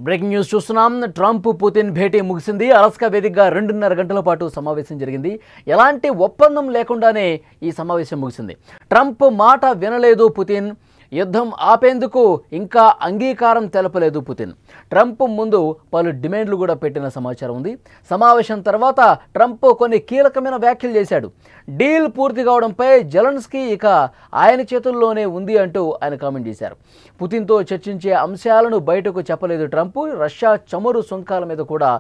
Breaking news చూస్తున్నాం. Trump Putin భేటీ ముగిసింది. Alaska వేదికగా 2.5 గంటల పాటు సమావేశం జరిగింది. ఎలాంటి ఒప్పందం లేకుండానే ఈ సమావేశం ముగిసింది. ట్రంప్ మాట వినలేదు పుతిన్. యుద్ధం ఆపేందుకు ఇంకా అంగీకారం తెలపలేదు పుతిన్. ట్రంప్ ముందు పలు డిమాండ్లు కూడా పెట్టిన సమాచారం ఉంది. సమావేశం తర్వాత ట్రంప్ కొన్ని కీలకమైన వ్యాఖ్యలు చేశాడు. డీల్ పూర్తి కావడంపై జెలెన్స్కీ ఇక ఆయన చేతుల్లోనే ఉంది అంటూ ఆయన కామెంట్ చేశారు. పుతిన్తో చర్చించే అంశాలను బయటకు చెప్పలేదు ట్రంప్. రష్యా చమురు సుంకాల మీద కూడా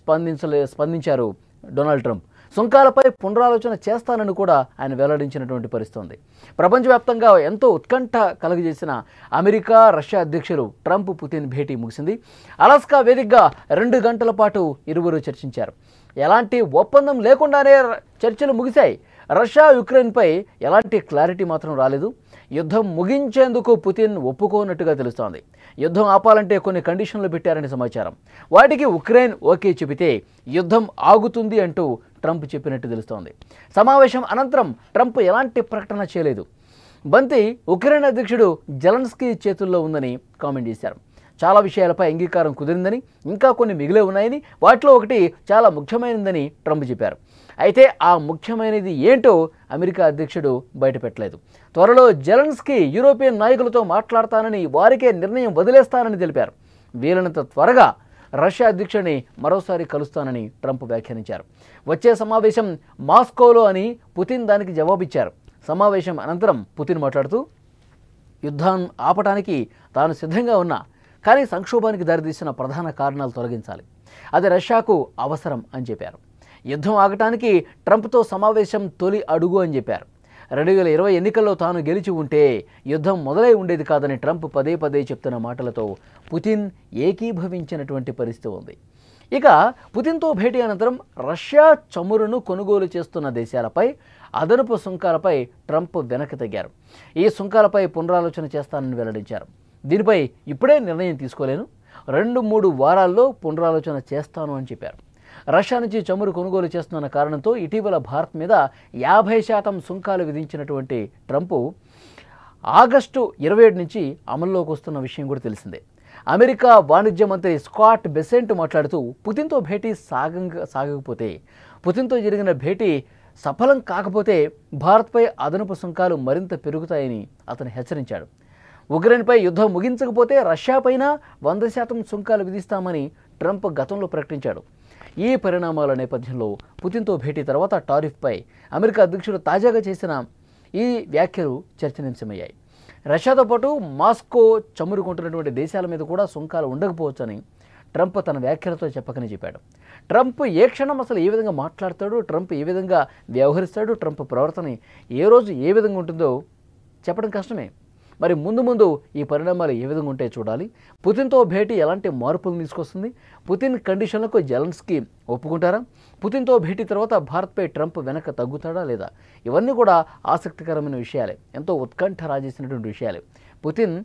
స్పందించారు డొనాల్డ్ ట్రంప్. సుంకాలపై పునరాలోచన చేస్తానని కూడా ఆయన వెల్లడించినటువంటి పరిస్థితి ఉంది. ప్రపంచవ్యాప్తంగా ఎంతో ఉత్కంఠ కలుగజేసిన అమెరికా రష్యా అధ్యక్షులు ట్రంప్ పుతిన్ భేటీ ముగిసింది. అలాస్కా వేదికగా 2 గంటల పాటు ఇరువురు చర్చించారు. ఎలాంటి ఒప్పందం లేకుండానే చర్చలు ముగిశాయి. రష్యా యుక్రెయిన్పై ఎలాంటి క్లారిటీ మాత్రం రాలేదు. యుద్ధం ముగించేందుకు పుతిన్ ఒప్పుకోనట్టుగా తెలుస్తోంది. యుద్ధం ఆపాలంటే కొన్ని కండిషన్లు పెట్టారని సమాచారం. వాటికి ఉక్రెయిన్ ఓకే చెబితే యుద్ధం ఆగుతుంది అంటూ ట్రంప్ చెప్పినట్టు తెలుస్తోంది. సమావేశం అనంతరం ట్రంప్ ఎలాంటి ప్రకటన చేయలేదు. బంతి ఉక్రెయిన్ అధ్యక్షుడు జెలెన్స్కీ చేతుల్లో ఉందని కామెంట్ చేశారు. చాలా విషయాలపై అంగీకారం కుదిరిందని, ఇంకా కొన్ని మిగిలే ఉన్నాయని, వాటిలో ఒకటి చాలా ముఖ్యమైనదని ట్రంప్ చెప్పారు. అయితే ఆ ముఖ్యమైనది ఏంటో అమెరికా అధ్యక్షుడు బయటపెట్టలేదు. త్వరలో జెలెన్స్కీ యూరోపియన్ నాయకులతో మాట్లాడతానని, వారికే నిర్ణయం వదిలేస్తానని తెలిపారు. వీలైనంత త్వరగా రష్యా అధ్యక్షుడిని మరోసారి కలుస్తానని ట్రంప్ వ్యాఖ్యానించారు. వచ్చే సమావేశం మాస్కోలో అని పుతిన్ దానికి జవాబిచ్చారు. సమావేశం అనంతరం పుతిన్ మాట్లాడుతూ, యుద్ధాన్ని ఆపటానికి తాను సిద్ధంగా ఉన్నా, కానీ సంక్షోభానికి దారితీసిన ప్రధాన కారణాలు తొలగించాలి, అది రష్యాకు అవసరం అని చెప్పారు. యుద్ధం ఆగటానికి ట్రంప్తో సమావేశం తొలి అడుగు అని చెప్పారు. 2020 ఎన్నికల్లో తాను గెలిచి ఉంటే యుద్ధం మొదలై ఉండేది కాదని ట్రంప్ పదే పదే చెప్తున్న మాటలతో పుతిన్ ఏకీభవించినటువంటి పరిస్థితి ఉంది. ఇక పుతిన్తో భేటీ అనంతరం రష్యా చమురును కొనుగోలు చేస్తున్న దేశాలపై అదనపు సుంకాలపై ట్రంప్ వెనక్కి తగ్గారు. ఈ సుంకాలపై పునరాలోచన చేస్తానని వెల్లడించారు. దీనిపై ఇప్పుడే నిర్ణయం తీసుకోలేను, 2-3 వారాల్లో పునరాలోచన చేస్తాను అని చెప్పారు. రష్యా నుంచి చమురు కొనుగోలు చేస్తున్న కారణంతో ఇటీవల భారత్ మీద 50% సుంకాలు విధించినటువంటి ట్రంప్ ఆగస్టు 27 నుంచి అమల్లోకి వస్తున్న విషయం కూడా తెలిసిందే. అమెరికా వాణిజ్య మంత్రి స్కాట్ బెసెంట్ మాట్లాడుతూ, పుతిన్తో భేటీ సాగకపోతే, పుతిన్తో జరిగిన భేటీ సఫలం కాకపోతే భారత్పై అదనపు సుంకాలు మరింత పెరుగుతాయని అతను హెచ్చరించాడు. ఉక్రెయిన్పై యుద్ధం ముగించకపోతే రష్యాపైన 100% సుంకాలు విధిస్తామని ట్రంప్ గతంలో ప్రకటించాడు. ఈ పరిణామాల నేపథ్యంలో పుతిన్తో భేటీ తర్వాత టారిఫ్పై అమెరికా అధ్యక్షుడు తాజాగా చేసిన ఈ వ్యాఖ్యలు చర్చనీయాంశమయ్యాయి. రష్యాతో పాటు మాస్కో చమురు కొంటున్నటువంటి దేశాల మీద కూడా సుంకాలు ఉండకపోవచ్చని ట్రంప్ తన వ్యాఖ్యలతో చెప్పకనే చెప్పాడు. ట్రంప్ ఏ క్షణం అసలు ఏ విధంగా మాట్లాడతాడు, ట్రంప్ ఏ విధంగా వ్యవహరిస్తాడు, ట్రంప్ ప్రవర్తన ఏ రోజు ఏ విధంగా ఉంటుందో చెప్పడం కష్టమే. మరి ముందు ఈ పరిణామాలు ఏ విధంగా ఉంటాయో చూడాలి. పుతిన్తో భేటీ ఎలాంటి మార్పులు తీసుకొస్తుంది, పుతిన్ కండిషన్లకు జెలెన్స్కీ ఒప్పుకుంటారా, పుతిన్తో భేటీ తర్వాత భారత్పై ట్రంప్ వెనక తగ్గుతాడా లేదా, ఇవన్నీ కూడా ఆసక్తికరమైన విషయాలే, ఎంతో ఉత్కంఠ రాజేసినటువంటి విషయాలే. పుతిన్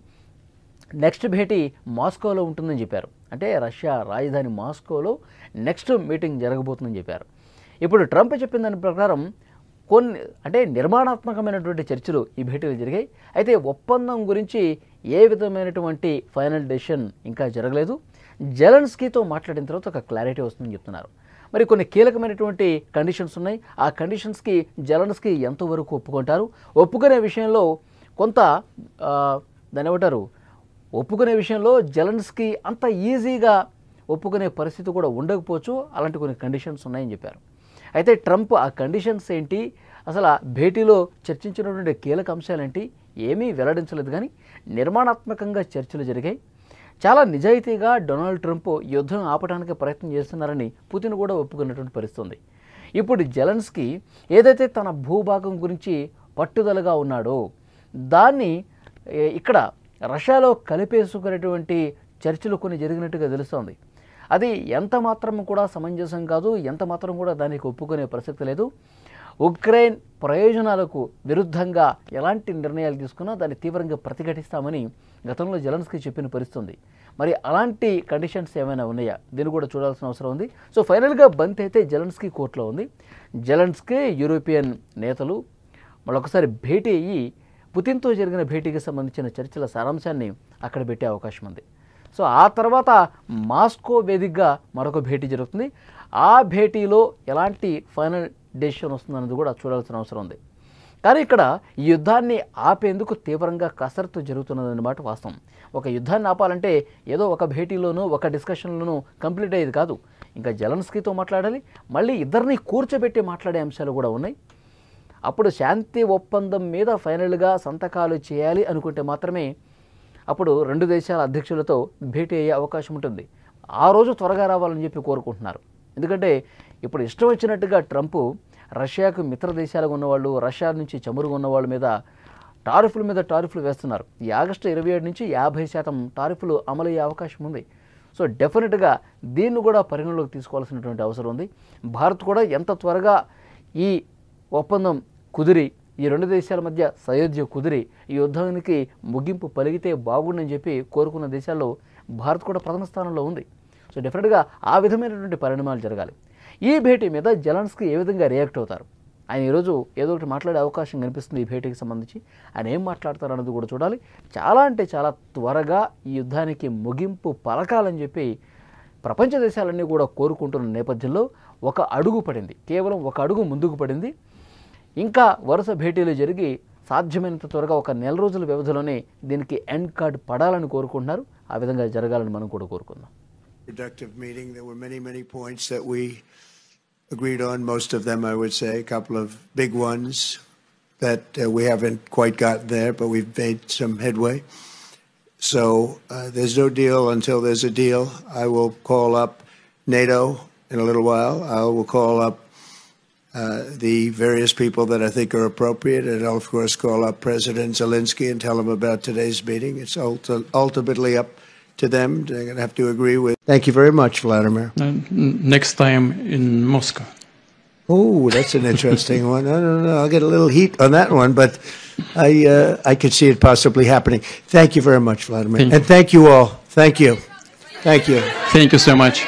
నెక్స్ట్ భేటీ మాస్కోలో ఉంటుందని చెప్పారు. అంటే రష్యా రాజధాని మాస్కోలో నెక్స్ట్ మీటింగ్ జరగబోతుందని చెప్పారు. ఇప్పుడు ట్రంప్ చెప్పిన దాని ప్రకారం కొన్ని నిర్మాణాత్మకమైనటువంటి చర్చలు ఈ భేటీలు జరిగాయి. అయితే ఒప్పందం గురించి ఏ విధమైనటువంటి ఫైనల్ డెసిషన్ ఇంకా జరగలేదు. జెలెన్స్కీతో మాట్లాడిన తర్వాత ఒక క్లారిటీ వస్తుందని చెప్తున్నారు. మరి కొన్ని కీలకమైనటువంటి కండిషన్స్ ఉన్నాయి. ఆ కండిషన్స్కి జెలెన్స్కీ ఎంతవరకు ఒప్పుకుంటారు, ఒప్పుకునే విషయంలో కొంత దాన్ని ఏమంటారు, ఒప్పుకునే విషయంలో జెలెన్స్కీ అంత ఈజీగా ఒప్పుకునే పరిస్థితి కూడా ఉండకపోవచ్చు. అలాంటి కొన్ని కండిషన్స్ ఉన్నాయని చెప్పారు. అయితే ట్రంప్ ఆ కండిషన్స్ ఏంటి, అసలు ఆ భేటీలో చర్చించినటువంటి కీలక అంశాలేంటి ఏమీ వెల్లడించలేదు. కానీ నిర్మాణాత్మకంగా చర్చలు జరిగాయి. చాలా నిజాయితీగా డొనాల్డ్ ట్రంప్ యుద్ధం ఆపడానికి ప్రయత్నం చేస్తున్నారని పుతిన్ కూడా ఒప్పుకున్నటువంటి పరిస్థితి ఉంది. ఇప్పుడు జెలెన్స్కీ ఏదైతే తన భూభాగం గురించి పట్టుదలగా ఉన్నాడో దాన్ని ఇక్కడ రష్యాలో కలిపేసుకునేటువంటి చర్చలు కొన్ని జరిగినట్టుగా తెలుస్తోంది. అది ఎంత మాత్రం కూడా సమంజసం కాదు, ఎంత మాత్రం కూడా దానికి ఒప్పుకునే ప్రసక్తి లేదు. ఉక్రెయిన్ ప్రయోజనాలకు విరుద్ధంగా ఎలాంటి నిర్ణయాలు తీసుకున్నా దాన్ని తీవ్రంగా ప్రతిఘటిస్తామని గతంలో జెలెన్స్కీ చెప్పిన పరిస్థితి. మరి అలాంటి కండిషన్స్ ఏమైనా ఉన్నాయా, దీన్ని కూడా చూడాల్సిన అవసరం ఉంది. సో ఫైనల్గా బంతి అయితే జెలెన్స్కీ కోర్టులో ఉంది. జెలెన్స్కీ యూరోపియన్ నేతలు మరొకసారి భేటీ అయ్యి పుతిన్తో జరిగిన భేటీకి సంబంధించిన చర్చల సారాంశాన్ని అక్కడ పెట్టే అవకాశం ఉంది. సో ఆ తర్వాత మాస్కో వేదికగా మరొక భేటీ జరుగుతుంది. ఆ భేటీలో ఎలాంటి ఫైనల్ డెసిషన్ వస్తుందన్నది కూడా చూడాల్సిన అవసరం ఉంది. కానీ ఇక్కడ ఈ యుద్ధాన్ని ఆపేందుకు తీవ్రంగా కసరత్తు జరుగుతున్నదన్నమాట వాస్తవం. ఒక యుద్ధాన్ని ఆపాలంటే ఏదో ఒక భేటీలోనూ ఒక డిస్కషన్లోనూ కంప్లీట్ అయ్యేది కాదు. ఇంకా జెలెన్స్కీతో మాట్లాడాలి, మళ్ళీ ఇద్దరిని కూర్చోబెట్టి మాట్లాడే అంశాలు కూడా ఉన్నాయి. అప్పుడు శాంతి ఒప్పందం మీద ఫైనల్గా సంతకాలు చేయాలి అనుకుంటే మాత్రమే అప్పుడు రెండు దేశాల అధ్యక్షులతో భేటీ అయ్యే అవకాశం ఉంటుంది. ఆ రోజు త్వరగా రావాలని చెప్పి కోరుకుంటున్నారు. ఎందుకంటే ఇప్పుడు ఇష్టం వచ్చినట్టుగా ట్రంప్ రష్యాకు మిత్ర దేశాలుగా ఉన్నవాళ్ళు, రష్యా నుంచి చమురు ఉన్నవాళ్ళ మీద టారిఫ్లు వేస్తున్నారు. ఈ ఆగస్టు 27 నుంచి 50% టారిఫ్లు అమలయ్యే అవకాశం ఉంది. సో డెఫినెట్గా దీన్ని కూడా పరిగణలోకి తీసుకోవాల్సినటువంటి అవసరం ఉంది. భారత్ కూడా ఎంత త్వరగా ఈ ఒప్పందం కుదిరి, ఈ రెండు దేశాల మధ్య సయోధ్య కుదిరి ఈ యుద్ధానికి ముగింపు పలిగితే బాగుండని చెప్పి కోరుకున్న దేశాల్లో భారత్ కూడా ప్రథమ స్థానంలో ఉంది. సో డెఫినెట్గా ఆ విధమైనటువంటి పరిణామాలు జరగాలి. ఈ భేటీ మీద జెలెన్స్కీ ఏ విధంగా రియాక్ట్ అవుతారు? ఆయన ఈరోజు ఏదో ఒకటి మాట్లాడే అవకాశం కనిపిస్తుంది ఈ భేటీకి సంబంధించి. ఆయన ఏం మాట్లాడతారు అన్నది కూడా చూడాలి. చాలా అంటే చాలా త్వరగా ఈ యుద్ధానికి ముగింపు పలకాలని చెప్పి ప్రపంచ దేశాలన్నీ కూడా కోరుకుంటున్న నేపథ్యంలో ఒక అడుగు పడింది, కేవలం ఒక అడుగు ముందుకు పడింది. ఇంకా వరుస భేటీలు జరిగి సాధ్యమైనంత త్వరగా ఒక నెల రోజుల వ్యవధిలోనే దీనికి ఎండ్ కార్డ్ పడాలని కోరుకుంటున్నారు. ఆ విధంగా జరగాలని మనం కూడా కోరుకుందాం. Productive meeting. There were many points that we agreed on. Most of them, I would say, a couple of big ones that we haven't quite gotten there, but we've made some headway. So there's no deal until there's a deal. I will call up NATO in a little while. I will call up the various people that I think are appropriate, and I'll of course call up President Zelensky and tell him about today's meeting. It's ultimately up to them. They're going to have to agree with. Thank you very much, Vladimir. Next time in Moscow. Oh, that's an interesting one. I don't know. I'll get a little heat on that one, but I could see it possibly happening. Thank you very much, Vladimir. And thank you all. Thank you. Thank you. Thank you so much.